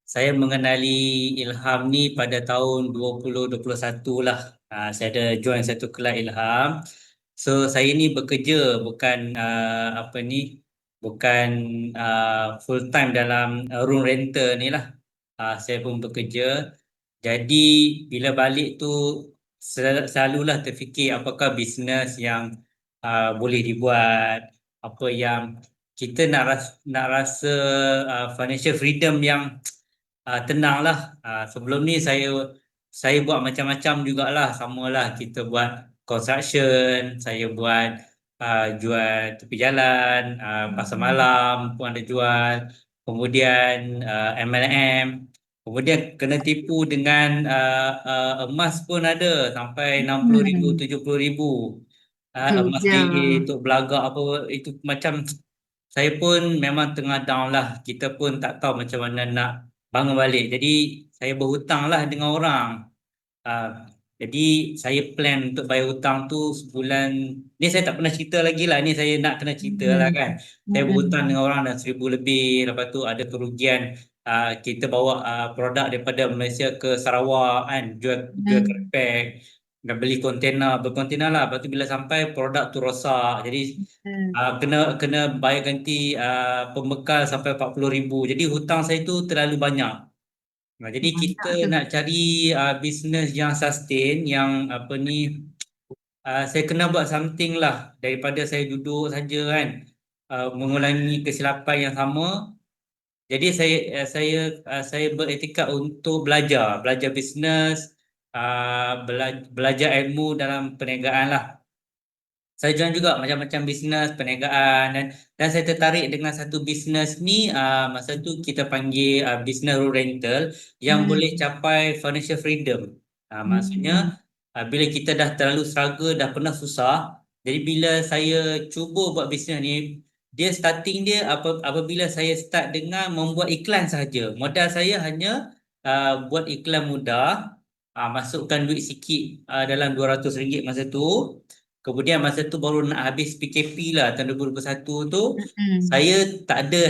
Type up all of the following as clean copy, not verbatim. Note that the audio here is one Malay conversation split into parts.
Saya mengenali Ilham ni pada tahun 2021 lah. Saya ada join satu kelab Ilham. So saya ni bekerja bukan bukan full time dalam room rental ni lah. Saya pun bekerja. Jadi bila balik tu selalulah terfikir apakah bisnes yang boleh dibuat, apa yang kita nak rasa financial freedom yang tenang lah. Sebelum ni saya buat macam-macam jugalah, samalah kita buat construction, saya buat jual tepi jalan, pasar malam pun ada jual, kemudian MLM, kemudian kena tipu dengan emas pun ada sampai 60,000 Hmm, 70,000. tu Emas je. bilik untuk belagak apa itu macam saya pun memang tengah down lah. Kita pun tak tahu macam mana nak bangun balik. Jadi saya berhutang lah dengan orang. Ah, jadi saya plan untuk bayar hutang tu sebulan. Ni saya tak pernah cerita lagi lah. Ni saya nak kena cerita lah Hmm. kan. Saya berhutang Hmm. dengan orang dah 1,000 lebih. Lepas tu ada kerugian. Kita bawa produk daripada Malaysia ke Sarawak kan. Jual Hmm. kerepek. Dan beli kontainer, berkontainer lah. Lepas tu bila sampai produk tu rosak. Jadi Hmm. kena kena bayar ganti pembekal sampai 40,000. Jadi hutang saya tu terlalu banyak. Jadi kita Banyak tu. nak cari bisnes yang sustain, yang apa ni, saya kena buat something lah daripada saya duduk saja kan, mengulangi kesilapan yang sama. Jadi saya beretikat untuk belajar bisnes, belajar ilmu dalam perniagaan lah. Saya join juga macam-macam bisnes perniagaan, dan saya tertarik dengan satu bisnes ni. Masa tu kita panggil bisnes room rental yang boleh Hmm. capai financial freedom. Maksudnya Hmm. bila kita dah terlalu struggle, dah pernah susah, jadi bila saya cuba buat bisnes ni, dia starting dia apabila saya start dengan membuat iklan sahaja. Modal saya hanya buat iklan mudah, masukkan duit sikit, dalam RM200 masa tu. Kemudian masa tu baru nak habis PKP lah tahun 2021 tu. Hmm. Saya tak ada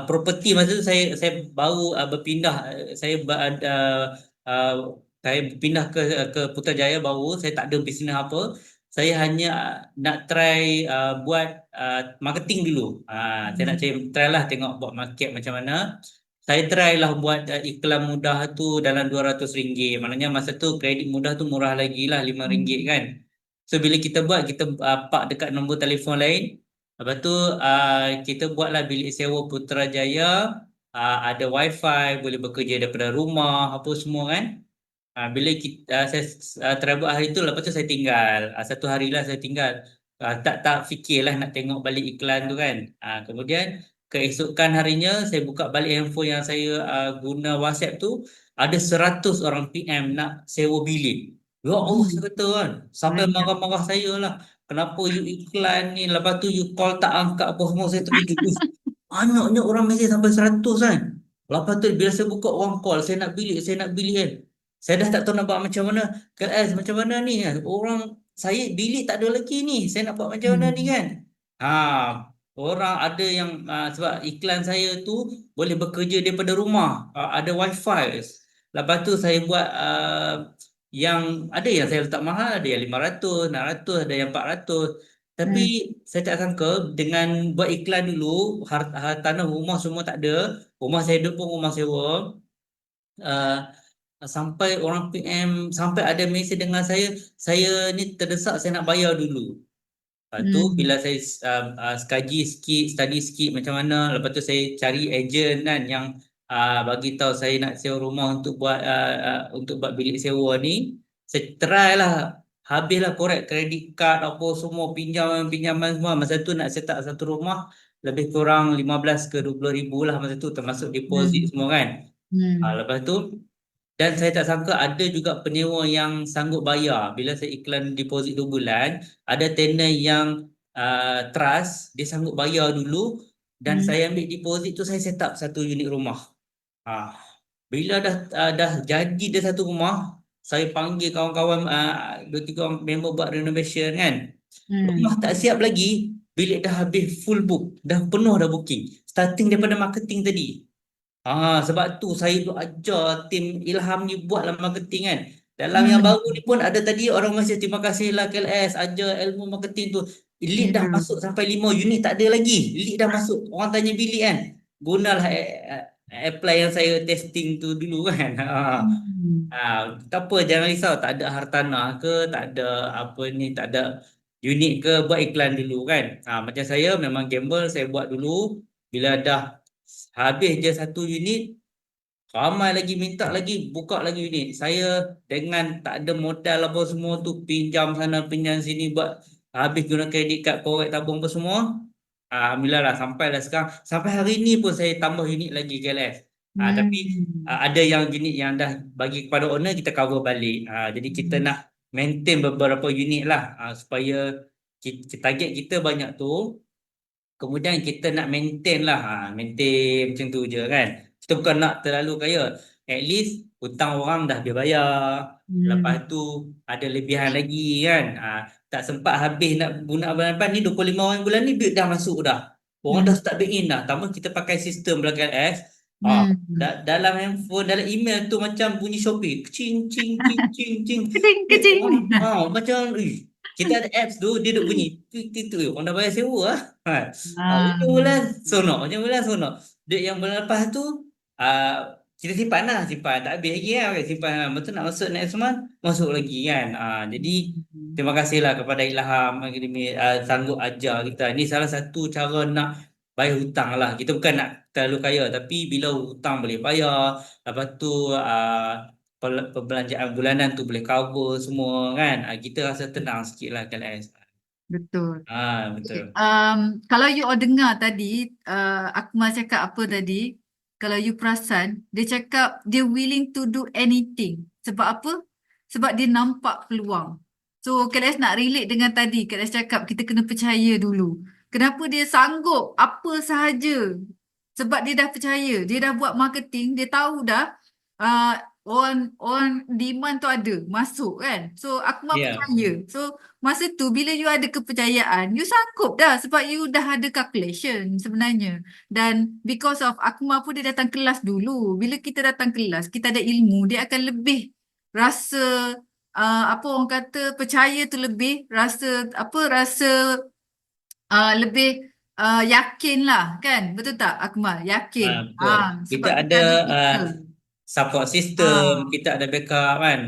property masa tu. Saya baru berpindah. Uh, saya berpindah ke Putrajaya baru. Saya tak ada bisnes apa. Saya hanya nak try buat marketing dulu. Saya nak Hmm. try lah tengok buat market macam mana. Saya try lah buat iklan mudah tu dalam RM200. Maknanya masa tu kredit mudah tu murah lagi lah RM5 Hmm. kan. So bila kita buat, kita park dekat nombor telefon lain. Lepas tu kita buatlah bilik sewa Putrajaya, ada wifi, boleh bekerja daripada rumah, apa semua kan. Bila saya try buat hari tu, lepas tu saya tinggal. Satu hari lah saya tinggal. Tak fikirlah nak tengok balik iklan tu kan. Kemudian keesokan harinya saya buka balik handphone yang saya guna WhatsApp tu, ada 100 orang PM nak sewa bilik. Ya Allah, saya Hmm. kata kan, sampai Banyak. marah-marah saya lah. Kenapa you iklan ni, lepas tu you call tak angkat apa semua. Saya terkejut. Banyaknya orang mesej sampai 100 kan. Lepas tu bila saya buka orang call, saya nak bilik kan. Saya dah tak tahu nak buat macam mana. KS macam mana ni kan. Orang saya bilik tak ada lagi ni. Saya nak buat macam mana ni Hmm. kan. Ha, orang ada yang sebab iklan saya tu boleh bekerja daripada rumah. Ada wifi. Lepas tu saya buat yang ada yang saya letak mahal, ada yang 500, 600, ada yang 400. Tapi Hmm. saya tak sangka dengan buat iklan dulu, tanah rumah semua tak ada. Rumah saya duduk pun rumah sewa. Uh, Sampai orang PM, sampai ada mesej dengan saya ni terdesak, saya nak bayar dulu. Lepas tu bila Hmm. saya kaji sikit, study sikit macam mana, lepas tu saya cari ejen kan yang bagi tahu saya nak sewa rumah untuk buat bilik sewa ni. Saya try lah, habislah korek kredit kad apa semua, pinjaman semua. Masa tu nak set up satu rumah lebih kurang 15 ke 20 ribu lah masa tu, termasuk deposit Hmm. semua kan. Hmm. Lepas tu, dan saya tak sangka ada juga penyewa yang sanggup bayar. Bila saya iklan deposit 2 bulan, ada tenant yang trust, dia sanggup bayar dulu, dan Hmm. saya ambil deposit tu, saya set up satu unit rumah. Ah, Bila dah jadi dia satu rumah, saya panggil kawan-kawan, dua tiga orang member buat renovation kan. Rumah Hmm. tak siap lagi, bilik dah habis full book, dah penuh dah booking. Starting daripada marketing tadi. Sebab tu saya duk ajar tim Ilham ni buatlah marketing kan. Dalam yang Hmm. baru ni pun ada tadi orang Malaysia, terima kasih lah KLS ajar ilmu marketing tu. Lead dah Ya. masuk sampai 5 unit tak ada lagi. Lead dah masuk. Orang tanya bilik kan. Gunalah apply yang saya testing tu dulu kan. Hmm. Tak apa, jangan risau, tak ada hartanah ke, tak ada apa ni, tak ada unit ke, buat iklan dulu kan. Macam saya memang gamble, saya buat dulu. Bila dah habis je satu unit, ramai lagi minta lagi, buka lagi unit. Saya dengan tak ada modal apa semua tu, pinjam sana pinjam sini, buat habis guna kredit kad, korek tabung apa semua. Alhamdulillah lah sampai dah sekarang. Sampai hari ni pun saya tambah unit lagi KLS. Tapi Hmm. ada yang unit yang dah bagi kepada owner, kita cover balik. Jadi kita nak maintain beberapa unit lah, supaya target kita banyak tu. Kemudian kita nak maintain lah, maintain macam tu je kan. Kita bukan nak terlalu kaya. At least hutang orang dah dia bayar. Lepas Hmm. tu ada lebihan lagi kan. Tak sempat habis nak guna bulan depan ni, 25 orang bulan ni duit dah masuk dah. Orang dah Hmm. start back in dah. Tambah kita pakai sistem belakang S. Hmm. Dalam handphone, dalam email tu macam bunyi Shopee. Cing, cing, cing, cing, cing. Kecing, kecing. Orang, macam, kita ada apps tu, dia duk bunyi. Tik, tik, tik. Orang dah bayar sewa lah. Hujung bulan sonok, hujung bulan sonok. Duit yang bulan lepas tu, kita simpan lah, simpan. Tak habis lagi kan, simpan lah. Betul nak masuk next month, masuk lagi kan. Jadi, Hmm. terima kasihlah kepada Ilham Akademi, sanggup ajar kita. Ini salah satu cara nak bayar hutang lah. Kita bukan nak terlalu kaya, tapi bila hutang boleh bayar, lepas tu perbelanjaan bulanan tu boleh cover semua kan. Kita rasa tenang sikit lah kan. Betul. Okay. Betul. Kalau you all dengar tadi, Akmal cakap apa tadi? Kalau you perasan, dia cakap dia willing to do anything. Sebab apa? Sebab dia nampak peluang. So, KLS nak relate dengan tadi. KLS cakap kita kena percaya dulu. Kenapa dia sanggup apa sahaja? Sebab dia dah percaya. Dia dah buat marketing. Dia tahu dah uh, orang demand tu ada. Masuk kan? So, Akmal Ya. percaya. So, masa tu bila you ada kepercayaan, you sanggup dah sebab you dah ada calculation sebenarnya. Dan because of Akmal pun dia datang kelas dulu. Bila kita datang kelas, kita ada ilmu, dia akan lebih rasa apa orang kata percaya tu lebih rasa apa rasa lebih yakin lah kan? Betul tak Akmal? Yakin. Betul. Kita Sebab kita ada ada uh, kita. support system, Ah, kita ada backup kan.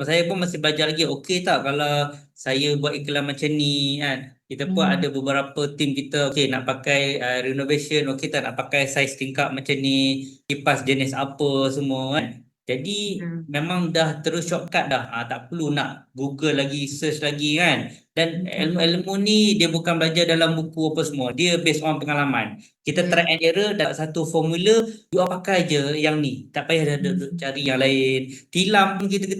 Saya pun masih belajar lagi. Okey tak kalau saya buat iklan macam ni kan. Kita pun ada hmm, beberapa tim kita, okey nak pakai renovation, okey tak nak pakai saiz tingkap macam ni, kipas jenis apa semua kan. Jadi betul. memang dah terus shortcut dah. Tak perlu nak Google lagi, search lagi kan. Dan Hmm, ilmu-ilmu ni dia bukan belajar dalam buku apa semua. Dia based on pengalaman. Kita try yeah. and error dapat satu formula, you all pakai je yang ni. Tak payah duk Hmm. cari yang lain. Tilam pun kita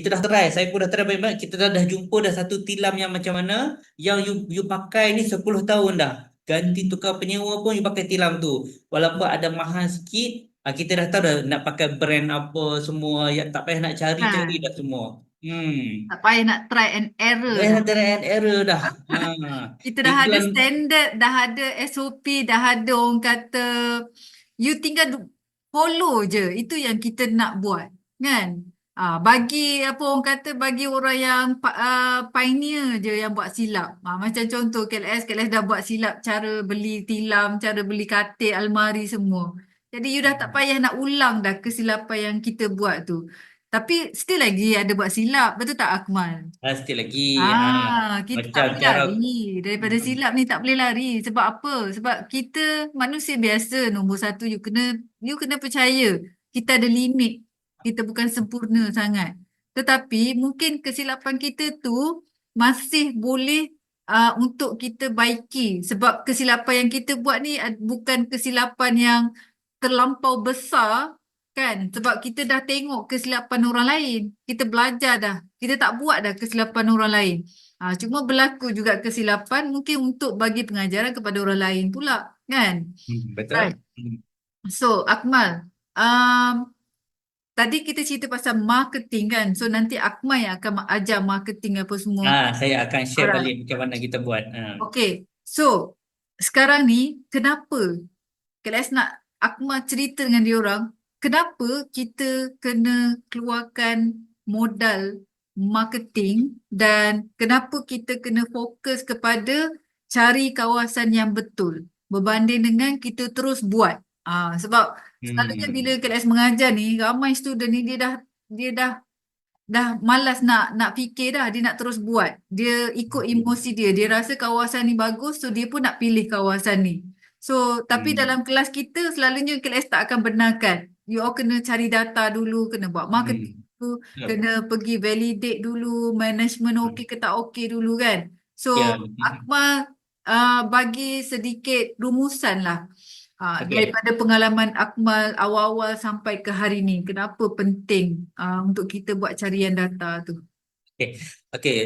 dah try. Saya pun dah try banyak-banyak. Kita dah jumpa dah satu tilam yang macam mana yang you pakai ni 10 tahun dah. Ganti tukar penyewa pun you pakai tilam tu. Walaupun ada mahal sikit, kita dah tahu dah nak pakai brand apa semua. Yang tak payah nak cari-cari Ha. dah semua. Hmm. Tak payah nak try and error Dah dah. ada try and error dah. Kita dah ada Iklan. standard, dah ada SOP, dah ada orang kata you tinggal follow je. Itu yang kita nak buat, kan? Bagi apa orang kata bagi orang yang pioneer je yang buat silap. Macam contoh KLS, KLS dah buat silap cara beli tilam, cara beli katil, almari semua. Jadi you dah tak payah nak ulang dah kesilapan yang kita buat tu. Tapi still lagi ada buat silap, betul tak Akmal? Pasti lagi. Kita tak Macam boleh cara. lari. Daripada silap ni tak boleh lari. Sebab apa? Sebab kita manusia biasa. Nombor satu, you kena percaya. Kita ada limit. Kita bukan sempurna sangat. Tetapi mungkin kesilapan kita tu masih boleh untuk kita baiki. Sebab kesilapan yang kita buat ni bukan kesilapan yang terlampau besar. Kan? Sebab kita dah tengok kesilapan orang lain. Kita belajar dah. Kita tak buat dah kesilapan orang lain. Cuma berlaku juga kesilapan mungkin untuk bagi pengajaran kepada orang lain pula. Kan? Betul. Right. So, Akmal. Tadi kita cerita pasal marketing kan. So, nanti Akmal yang akan ajar marketing apa semua. Saya akan share Alright. balik macam mana kita buat. Okay. So, sekarang ni kenapa KLS nak Akmal cerita dengan dia orang, kenapa kita kena keluarkan modal marketing dan kenapa kita kena fokus kepada cari kawasan yang betul berbanding dengan kita terus buat. Sebab selalunya bila Hmm. KLS mengajar ni, ramai student ni dia dah malas nak fikir dah, dia nak terus buat. Dia ikut emosi dia. Dia rasa kawasan ni bagus, so dia pun nak pilih kawasan ni. So, tapi dalam kelas kita selalunya kelas tak akan benarkan. You all kena cari data dulu, kena buat marketing Hmm. dulu, Yep. kena pergi validate dulu, management okey ke tak okey dulu kan. Ya. So, Akmal bagi sedikit rumusan lah. Okey. Daripada pengalaman Akmal awal-awal sampai ke hari ni, kenapa penting untuk kita buat carian data tu? Okey. Okey.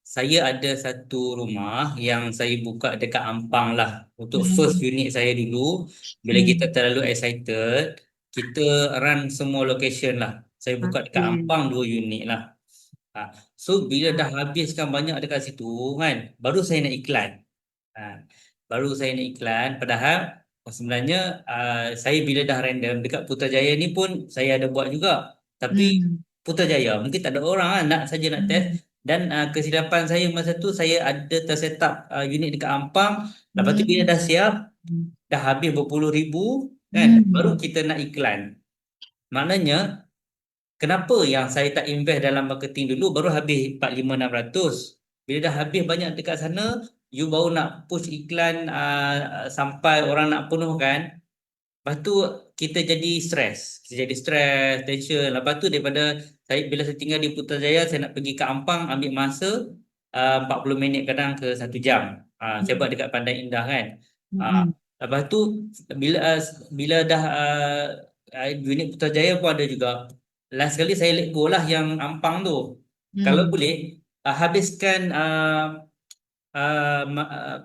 Saya ada satu rumah yang saya buka dekat Ampang lah. Untuk first Hmm. unit saya dulu, bila kita Hmm. terlalu excited, kita run semua location lah. Saya buka dekat Okey. Ampang 2 unit lah. So bila dah habiskan banyak dekat situ kan, baru saya nak iklan. Baru saya nak iklan. Padahal sebenarnya saya bila dah random dekat Putrajaya ni pun saya ada buat juga. Tapi Hmm. Putrajaya mungkin tak ada orang lah, nak saja nak test. Hmm. Dan kesilapan saya masa tu saya ada terset up unit dekat Ampang. Lepas tu bila Hmm. dah siap, Hmm. dah habis berpuluh ribu kan, baru Hmm. kita nak iklan. Maknanya kenapa yang saya tak invest dalam marketing dulu baru habis 4, 5, 600. Bila dah habis banyak dekat sana, you baru nak push iklan sampai orang nak penuh kan. Lepas tu kita jadi stres. Kita jadi stres, tension. Lepas tu daripada bila saya tinggal di Putrajaya, saya nak pergi ke Ampang ambil masa 40 minit kadang ke 1 jam. Saya buat dekat Pantai Indah kan. Uh, Hmm. Lepas tu bila bila dah unit Putrajaya pun ada juga. Last kali saya let go lah yang Ampang tu. Kalau Hmm. boleh habiskan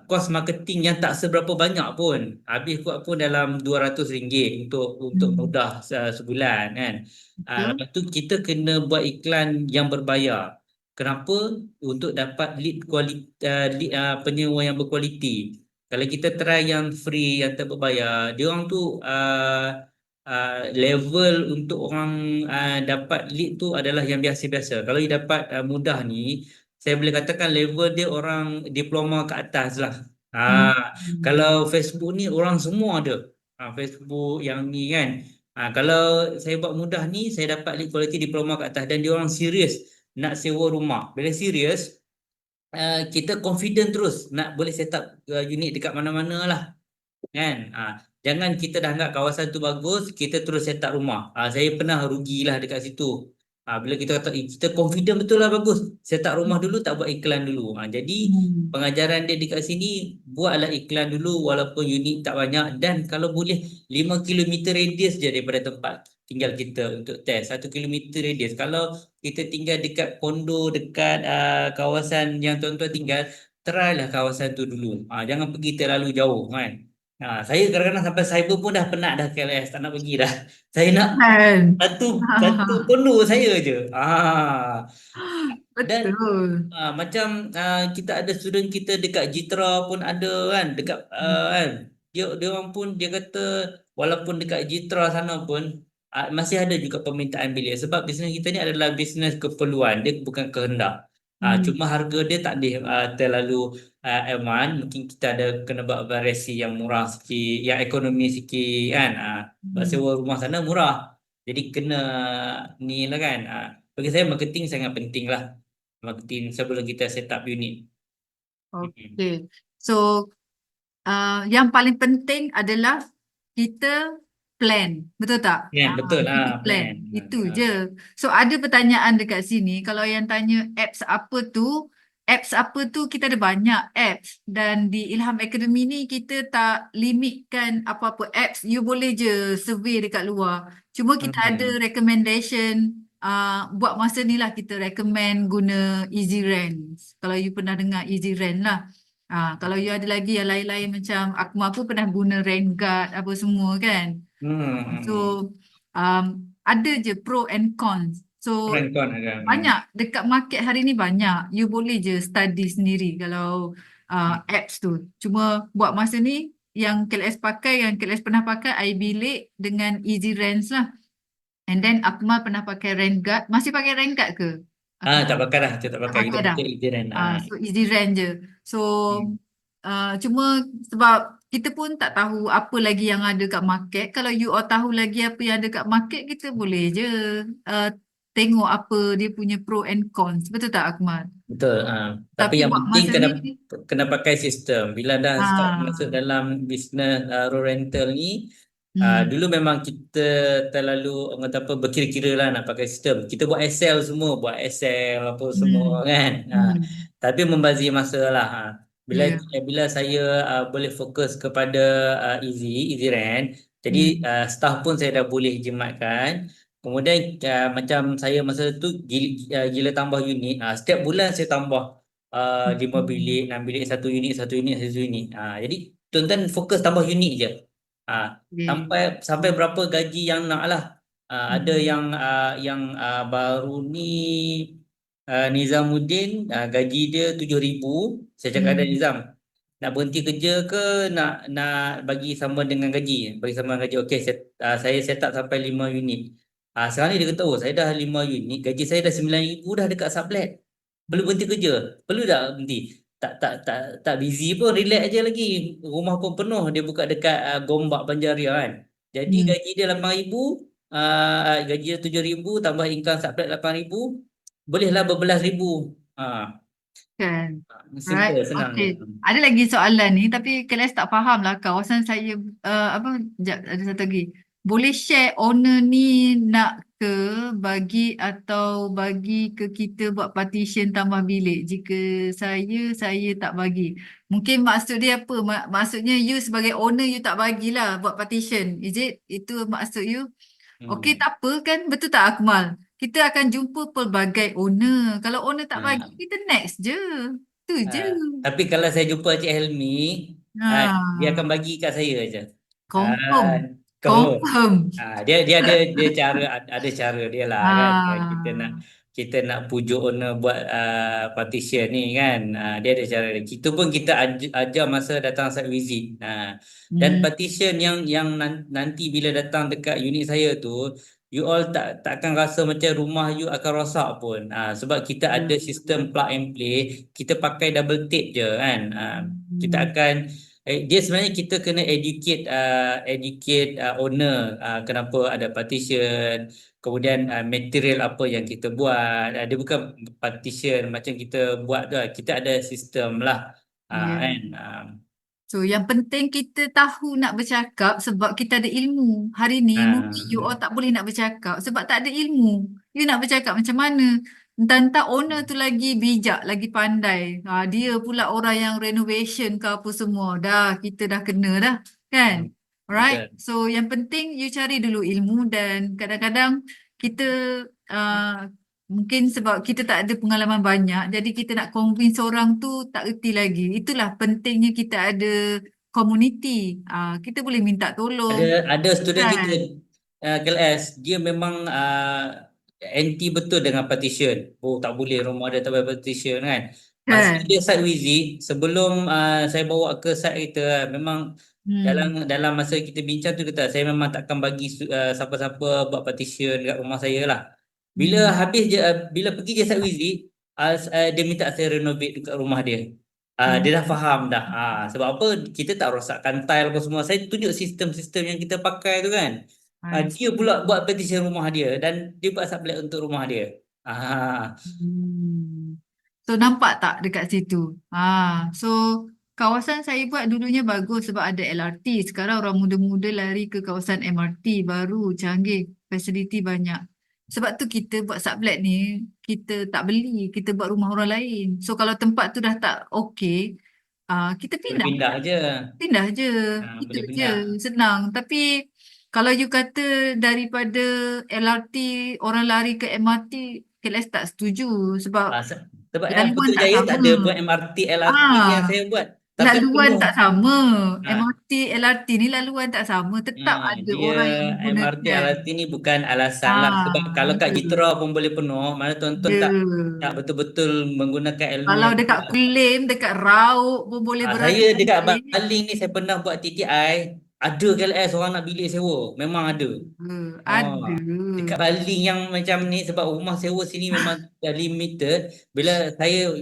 kos marketing yang tak seberapa banyak pun. Habis kuat pun dalam RM200 untuk Hmm. mudah sebulan kan. Betul. Lepas tu kita kena buat iklan yang berbayar. Kenapa? Untuk dapat lead kualiti, penyewa yang berkualiti. Kalau kita try yang free, yang tak berbayar, dia orang tu level untuk orang dapat lead tu adalah yang biasa-biasa. Kalau you dapat mudah ni, saya boleh katakan level dia orang diploma ke atas lah. Hmm. Kalau Facebook ni orang semua ada. Facebook yang ni kan. Kalau saya buat mudah ni, saya dapat lead quality diploma ke atas dan dia orang serius nak sewa rumah. Bila serius, kita confident terus nak boleh set up unit dekat mana-mana lah kan. Jangan kita dah anggap kawasan tu bagus kita terus set up rumah. Saya pernah rugilah dekat situ. Bila kita kata kita confident betul lah bagus, set up rumah dulu tak buat iklan dulu. Jadi Hmm. pengajaran dia dekat sini, buatlah iklan dulu walaupun unit tak banyak dan kalau boleh 5 km radius je daripada tempat tinggal kita untuk test. 1 km radius. Kalau kita tinggal dekat kondo, dekat kawasan yang tuan-tuan tinggal, try lah kawasan tu dulu. Jangan pergi terlalu jauh kan. Saya kadang-kadang sampai cyber pun dah penat dah KLS, tak nak pergi dah. Saya nak Kan? satu kondo saya je. Dan Betul. macam kita ada student kita dekat Jitra pun ada kan, dekat kan. Dia orang pun dia kata walaupun dekat Jitra sana pun masih ada juga permintaan bilik sebab bisnes kita ni adalah bisnes keperluan, dia bukan kehendak. Hmm. Cuma harga dia tak boleh terlalu aman. Mungkin kita ada kena buat variasi yang murah sikit, yang ekonomi sikit kan. Sebab Hmm. sewa rumah sana murah. Jadi kena ni lah kan. Bagi saya marketing sangat penting lah. Marketing sebelum kita set up unit. Mm-mm. Okay. So, yang paling penting adalah kita plan, betul tak? Kan, betul Kita plan, plan. itu je. So ada pertanyaan dekat sini, kalau yang tanya apps apa tu kita ada banyak apps dan di Ilham Academy ni kita tak limitkan apa-apa apps, you boleh je survey dekat luar. Cuma kita ada Hmm. recommendation, buat masa ni lah kita recommend guna Easy Rent. Kalau you pernah dengar Easy Rent lah. Kalau you ada lagi yang lain-lain macam Akmal pun pernah guna Rentguard apa semua kan. So Hmm. um, ada je pro and cons. So Keren kan ada. banyak dekat market hari ni banyak. You boleh je study sendiri kalau apps tu. Cuma buat masa ni yang KLS pakai, yang KLS pernah pakai iBilik dengan Easy Rents lah. And then Akmal pernah pakai Rentguard. Masih pakai Rentguard ke? Tak Akmal pakai dah, kita tak tak pakai, kita pakai dah. pakai Easyren. So Easy Rent je. So Hmm. cuma sebab kita pun tak tahu apa lagi yang ada kat market. Kalau you all tahu lagi apa yang ada kat market, kita boleh je uh, tengok apa dia punya pro and cons. Betul tak Akmal? Betul. Tapi Tapi yang buat penting masa kena ni, kena pakai sistem. Bila dah start masuk ah, dalam bisnes road rental ni, hmm, dulu memang kita terlalu orang kata apa berkira-kira lah nak pakai sistem. Kita buat Excel semua, buat Excel apa semua hmm, kan. hmm, Tapi membazir masa lah. Bila yeah, bila saya boleh fokus kepada Easy Rent, jadi hmm, staff pun saya dah boleh jimatkan. Kemudian macam saya masa tu gila tambah unit. Setiap bulan saya tambah 5 bilik, hmm, 6 bilik, satu unit, satu unit, satu unit. Jadi tuan-tuan fokus tambah unit je. Ah, yeah, sampai sampai berapa gaji yang nak lah. Ada hmm, yang baru ni Nizamuddin, gaji dia 7,000. Saya cakap ada hmm, Nizam, nak berhenti kerja ke nak bagi sama dengan gaji? Bagi sama dengan gaji. Okey, saya set up sampai 5 unit. Sekarang ni dia kata, oh saya dah 5 unit, gaji saya dah 9,000 dah dekat sublet. Perlu berhenti kerja? Perlu tak berhenti? Tak busy pun, relax aja lagi. Rumah pun penuh, dia buka dekat Gombak Banjaria kan. Jadi hmm, gaji dia 8,000, gaji dia 7,000 tambah income sublet 8,000, bolehlah berbelas ribu. Ah, kan. Right. simple, senang je. Okay. Ada lagi soalan ni tapi Kelas tak faham lah kawasan saya apa sekejap, ada satu lagi. Boleh share owner ni nak ke bagi atau bagi ke kita buat partition tambah bilik. Jika saya tak bagi. Mungkin maksud dia apa? Maksudnya you sebagai owner you tak bagilah buat partition. Is it? Itu maksud you? Okey, Hmm. tak apa kan? Betul tak Akmal? Kita akan jumpa pelbagai owner. Kalau owner tak bagi, Ah, kita next je. Tu je. tapi kalau saya jumpa Cik Helmi, dia akan Ha, bagi kat saya aja. Ah, confirm. Confirm. Confirm. Dia ada cara, ada cara dia lah kan. Ha. Kita nak pujuk owner buat partition ni kan. Dia ada cara dia. Kita pun kita ajar masa datang site visit. Dan Hmm. partition yang nanti bila datang dekat unit saya tu, you all takkan rasa macam rumah you akan rosak pun. Sebab kita ada sistem plug and play, kita pakai double tape je kan. Kita Hmm. akan dia sebenarnya kita kena educate owner kenapa ada partition, kemudian material apa yang kita buat. Dia bukan partition macam kita buat tu lah. Kita ada sistem lah. Ya. Kan. So, yang penting kita tahu nak bercakap sebab kita ada ilmu. Hari ni mungkin you all tak boleh nak bercakap sebab tak ada ilmu. You nak bercakap macam mana? Entah-entah owner tu lagi bijak, lagi pandai. Dia pula orang yang renovation ke apa semua. Dah, kita dah kena dah. Kan? Hmm, Alright. betul. So, yang penting you cari dulu ilmu dan kadang-kadang kita uh, mungkin sebab kita tak ada pengalaman banyak, jadi kita nak convince orang tu tak erti lagi. Itulah pentingnya kita ada community. Kita boleh minta Ada tolong. ada student kita Kan? KLS, dia memang anti betul dengan partition. Oh tak boleh, rumah dia tak boleh partition kan. Masa Kan? dia site visit, sebelum saya bawa ke site kita, memang dalam Hmm. dalam masa kita bincang tu kata saya memang takkan bagi siapa-siapa buat partition dekat rumah saya lah. Bila Hmm. habis je, bila pergi je site visit, dia minta saya renovate dekat rumah dia. Dia dah Hmm. faham dah. Sebab apa? Kita tak rosakkan tile apa semua. Saya tunjuk sistem-sistem yang kita pakai tu kan. I Dia pula see. buat petition rumah dia dan dia buat sublet untuk rumah dia. Hmm. So nampak tak dekat situ? So kawasan saya buat dulunya bagus sebab ada LRT. Sekarang orang muda-muda lari ke kawasan MRT baru, canggih, fasiliti banyak. Sebab tu kita buat sublet ni, kita tak beli, kita buat rumah orang lain. So kalau tempat tu dah tak okey, kita Boleh pindah. pindah je. Pindah je. Itu Boleh je. pindah. Senang. Tapi kalau you kata daripada LRT orang lari ke MRT, KLS tak setuju sebab Sebab laluan tak Putrajaya tak sama. ada buat MRT, LRT yang Ah, saya buat. tapi Laluan penuh. tak sama. Ha. MRT, LRT ni laluan tak sama. Tetap ada Dia orang yang MRT menggunakan. LRT ni bukan alasan lah, sebab kalau kat Ya. Jitra pun boleh penuh, mana tuan-tuan tak Ya. betul-betul menggunakan ilmu Kalau yang dekat betul. Kulim, dekat Rauk pun boleh berada Saya dekat cantik. Baling ni saya pernah buat TTI, ada KLS orang nak bilik sewa, memang ada. Ada. Dekat Baling yang macam ni, sebab rumah sewa sini memang dah limited. Bila saya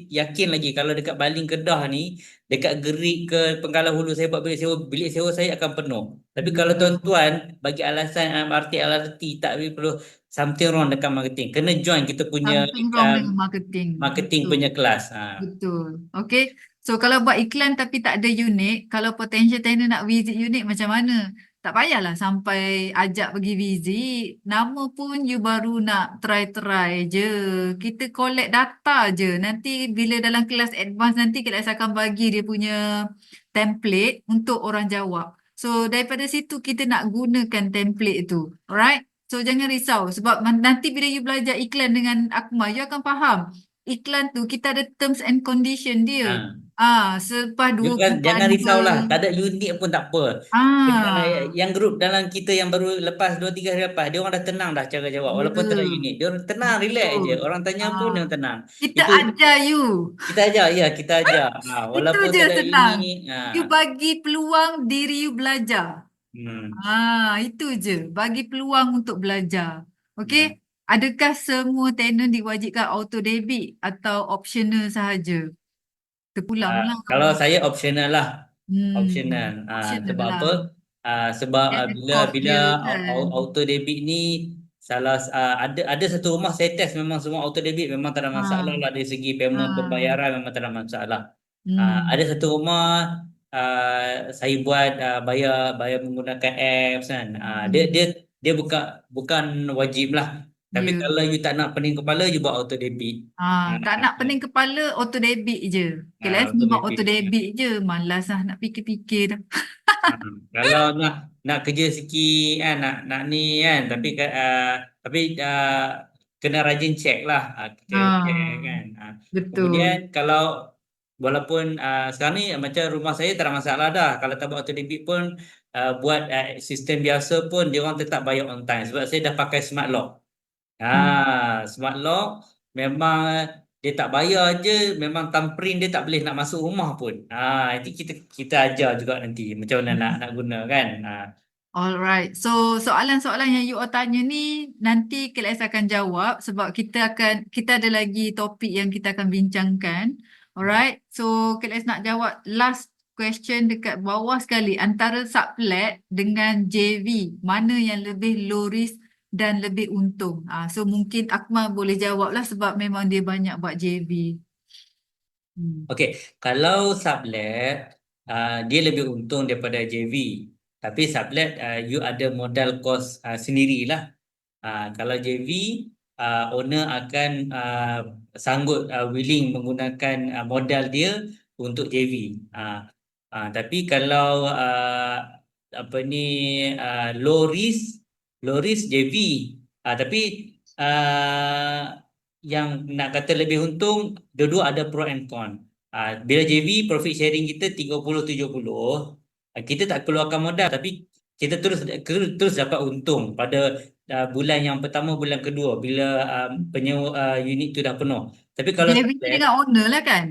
yakin lagi kalau dekat Baling Kedah ni, dekat Gerik ke Pengkalan Hulu saya buat bilik sewa saya akan penuh. Tapi kalau Ya. tuan-tuan bagi alasan MRT LRT tak perlu, something wrong dekat marketing. Kena join kita punya Something wrong dengan marketing. marketing Betul. punya kelas. Betul. Okay. So kalau buat iklan tapi tak ada unit, kalau potential tenant nak visit unit macam mana? Tak payahlah sampai ajak pergi visit. Nama pun you baru nak try-try je. Kita collect data je. Nanti bila dalam kelas advance nanti kita akan bagi dia punya template untuk orang jawab. So daripada situ kita nak gunakan template tu. Alright? So jangan risau sebab nanti bila you belajar iklan dengan Akmal, you akan faham iklan tu kita ada terms and condition dia. Ha. Selepas You 2 kan bulan jangan ke. risaulah, tak ada unit pun tak apa. Ah, Yang grup dalam kita yang baru lepas 2 3 hari lepas, dia orang dah tenang dah cara jawab walaupun tak ada ya, unit. Dia orang tenang, relax je. betul. Orang tanya pun dia Ah, tenang. kita Itu ajar you. kita ajar, ya kita ajar. Itu Walaupun je tak ada senang. unit. You bagi peluang diri you belajar. Hmm. Itu je. Bagi peluang untuk belajar. Okey? Hmm. Adakah semua tenant diwajibkan auto debit atau optional sahaja? Terpulanglah. Kalau saya optional lah, optional. Optional Sebab lah. apa? Sebab At the bila cost bila dia kan. auto debit ni ada satu rumah saya test, memang semua auto debit, memang tak ada masalah Ha, lah dari segi payment ha, pembayaran, memang tak ada masalah. Ada hmm, satu rumah saya buat bayar bayar menggunakan apps kan. Dia hmm, dia dia bukan wajib lah. Tapi ya. kalau you tak nak pening kepala, you buat auto debit. Tak nak pening kepala, auto debit je. KLS Auto memang auto debit. debit je. Malas lah nak fikir-fikir dah. Kalau nak kerja sikit kan, nak ni kan, tapi kena rajin check lah, kita check Ah, kan. Kemudian betul. kalau walaupun sekarang ni macam rumah saya tak ada masalah dah, kalau tak buat auto debit pun buat sistem biasa pun dia orang tetap bayar on time, sebab saya dah pakai smart lock. Hmm. Smart lock memang dia tak bayar je, memang thumbprint dia tak boleh nak masuk rumah pun. Itu kita ajar juga nanti macam mana nak guna kan. Alright. So, soalan-soalan yang you all tanya ni nanti KLS akan jawab sebab kita ada lagi topik yang kita akan bincangkan. Alright. So, KLS nak jawab last question dekat bawah sekali. Antara sublet dengan JV, mana yang lebih low risk dan lebih untung? So, mungkin Akmal boleh jawab lah sebab memang dia banyak buat JV. Okey, kalau sublet dia lebih untung daripada JV. Tapi sublet you ada modal kos sendirilah. Kalau JV, owner akan sanggup willing menggunakan modal dia untuk JV. Tapi kalau apa ni, low risk JV. Tapi uh, yang nak kata lebih untung, dua-dua ada pro and con. Bila JV profit sharing kita 30-70, kita tak keluarkan modal tapi kita terus dapat untung pada bulan yang pertama, bulan kedua bila penyewa unit tu dah penuh. Tapi kalau JV tu sublet, dengan owner lah kan?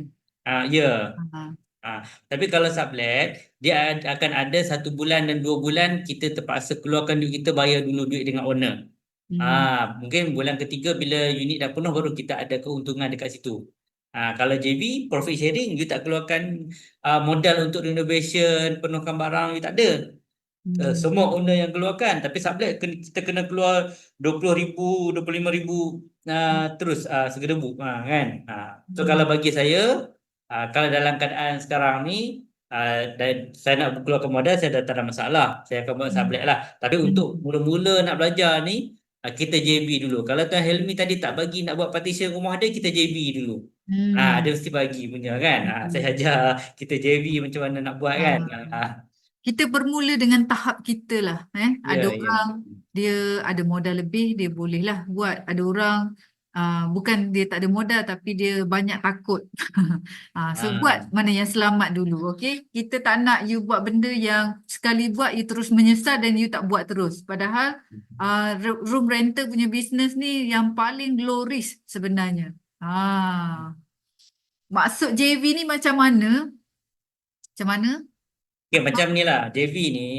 ya. Ah, Tapi kalau sublet, dia akan ada 1 bulan dan 2 bulan kita terpaksa keluarkan duit, kita bayar dulu duit dengan owner. hmm, Mungkin bulan ketiga bila unit dah penuh baru kita ada keuntungan dekat situ. Kalau JV profit sharing, you tak keluarkan modal untuk renovation, penuhkan barang, you tak ada. hmm, Semua owner yang keluarkan, tapi sublet kita kena keluar 20,000, 25,000 terus segedebuk kan. So kalau hmm, bagi saya, kalau dalam keadaan sekarang ni, dan saya nak keluarkan modal, saya dah tak ada masalah, saya akan buat hmm, sublet lah. Tapi untuk hmm. mula-mula nak belajar ni, kita JB dulu. Kalau Tuan Helmi tadi tak bagi nak buat partition rumah dia, kita JB dulu. Dia Hmm. mesti bagi punya kan. Saya Hmm. ajar kita JB macam mana nak buat kan. Ah, kita bermula dengan tahap kita lah. Ada Ya, ya. orang dia ada modal lebih, dia bolehlah buat. Ada orang Bukan dia tak ada modal tapi dia banyak takut. So Ah, buat mana yang selamat dulu, okay? Kita tak nak you buat benda yang sekali buat you terus menyesal dan you tak buat terus. Padahal room rental punya business ni yang paling low risk sebenarnya. Maksud JV ni macam mana? Macam mana? okay, macam ni lah. JV ni,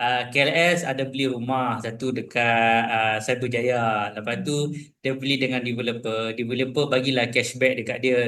KLS ada beli rumah satu dekat Cyberjaya. Lepas tu dia beli dengan developer. Developer bagilah cashback dekat dia,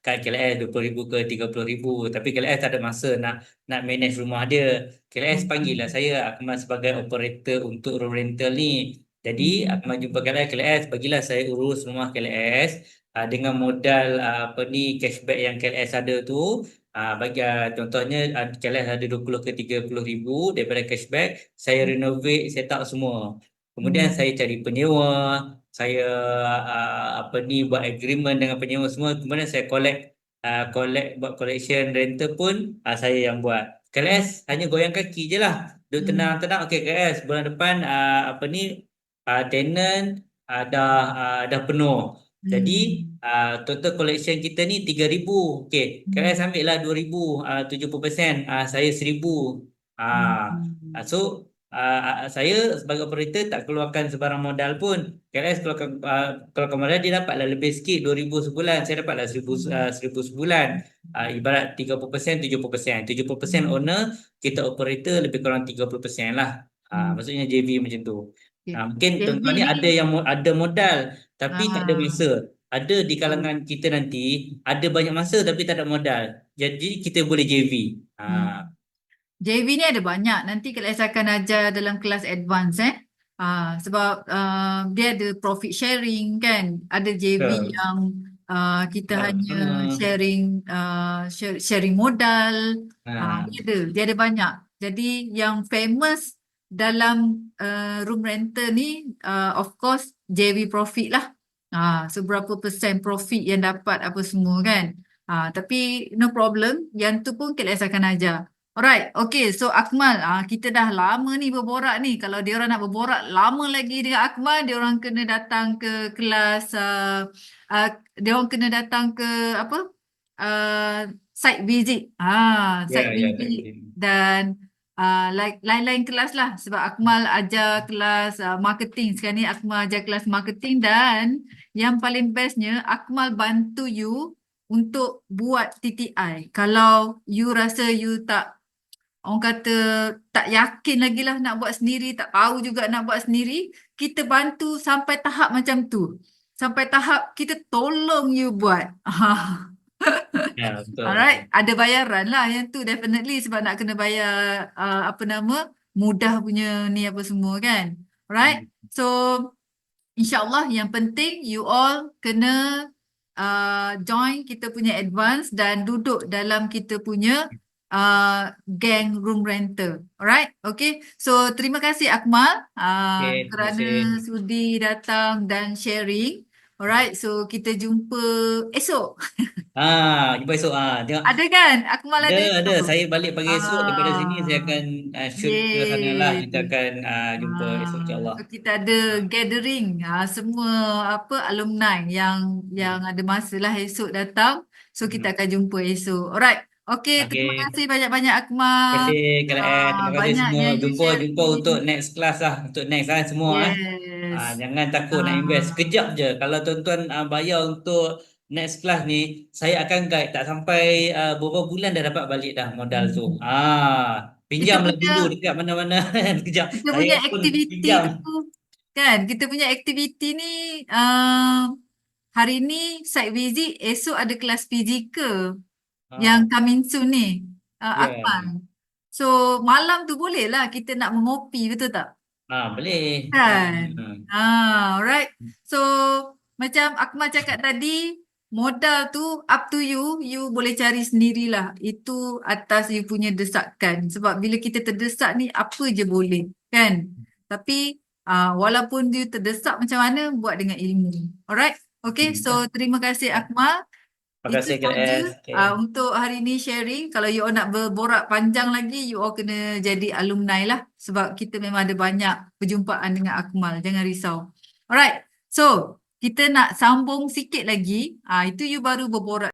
kat KLS 20,000 ke 30,000. Tapi KLS tak ada masa nak manage rumah dia. KLS panggil lah saya, Akmal sebagai operator untuk room rental ni. Jadi Akmal jumpa KLS, KLS bagilah saya urus rumah KLS dengan modal apa ni cashback yang KLS ada tu. Bagi contohnya challenge ada 20 ke 30,000 daripada cashback, saya renovate set up semua. Kemudian saya cari penyewa, saya apa ni buat agreement dengan penyewa semua, kemudian saya collect buat collection rental pun saya yang buat. KLS hanya goyang kaki je lah. Duduk tenang-tenang, okey KLS bulan depan apa ni tenant dah penuh. Jadi total collection kita ni 3,000. Okey, KLS ambil lah 2,000, 70%, saya 1,000. So saya sebagai operator tak keluarkan sebarang modal pun. KLS keluarkan modal, dia dapatlah lebih sikit 2,000 sebulan. Saya dapatlah 1,000 sebulan. Ibarat 30%, 70%. 70% owner, kita operator lebih kurang 30% lah. Maksudnya JV macam tu. Mungkin JV tuan-tuan ni ni ada yang ada modal tapi tak ada masa. Ada di betul. kalangan kita nanti ada banyak masa tapi tak ada modal. Jadi kita boleh JV. JV ni ada banyak. Nanti KLS akan ajar dalam kelas advance sebab dia ada profit sharing kan. Ada JV Betul. yang kita hanya Betul. sharing modal. Ha. Dia ada banyak. Jadi yang famous dalam room rental ni of course JV profit lah. So berapa persen profit yang dapat apa semua kan. Tapi no problem. Yang tu pun KLS akan ajar. Alright, okay. So Akmal, kita dah lama ni berborak ni. Kalau dia orang nak berborak lama lagi dengan Akmal, dia orang kena datang ke kelas, dia orang kena datang ke apa? Site visit. Site Ya, visit dan lain-lain kelas lah. Sebab Akmal ajar kelas marketing. Sekarang ni Akmal ajar kelas marketing dan yang paling bestnya Akmal bantu you untuk buat TTI. Kalau you rasa you tak, orang kata tak yakin lagi lah nak buat sendiri, tak tahu juga nak buat sendiri, kita bantu sampai tahap macam tu. Sampai tahap kita tolong you buat. ya, betul. Alright, ada bayaran lah yang tu definitely sebab nak kena bayar apa nama, mudah punya ni apa semua kan. Alright, so InsyaAllah yang penting you all kena join kita punya advance dan duduk dalam kita punya gang room rental. Alright, okay. So terima kasih Akmal Okay, terima kerana kasih. sudi datang dan sharing. Alright, so kita jumpa esok. Jumpa esok. Tengok. Ada kan? Akmal ada Ada. esok. Saya balik pagi esok daripada sini saya akan shoot ke sana lah. Kita Yeay. akan jumpa esok insyaAllah. So kita ada gathering semua apa alumni yang ada masa lah esok datang. So kita akan jumpa esok. Alright. Okay, terima Okay. kasih banyak-banyak Terima Akmal. kasih KLS. Terima kasih semua. Banyaknya you Jumpa untuk sharing. next class lah. Untuk next lah semua. Yes. Jangan takut nak invest. Ah, Sekejap je. Kalau tuan-tuan bayar untuk next class ni, saya akan guide. Tak sampai beberapa bulan dah dapat balik dah modal tu. hmm. Kita Pinjamlah punya dulu dekat mana-mana. Sekejap. kita Saya punya pun aktiviti pinjam. tu kan, kita punya aktiviti ni hari ni site visit, esok ada kelas fizikal yang Ah, coming soon ni, ya. Akmal. So malam tu boleh lah kita nak mengopi, betul tak? Boleh. Kan? Alright. So macam Akmal cakap tadi, modal tu up to you. You boleh cari sendirilah. Itu atas you punya desakan. Sebab bila kita terdesak ni, apa je boleh. Kan? Tapi walaupun you terdesak macam mana, buat dengan ilmu. Alright? Okay. So terima kasih Akmal. Terima Itu kasih saja KLS. Okay. untuk hari ni sharing. Kalau you all nak berborak panjang lagi, you all kena jadi alumni lah. Sebab kita memang ada banyak perjumpaan dengan Akmal. Jangan risau. Alright. So, kita nak sambung sikit lagi, itu you baru berborak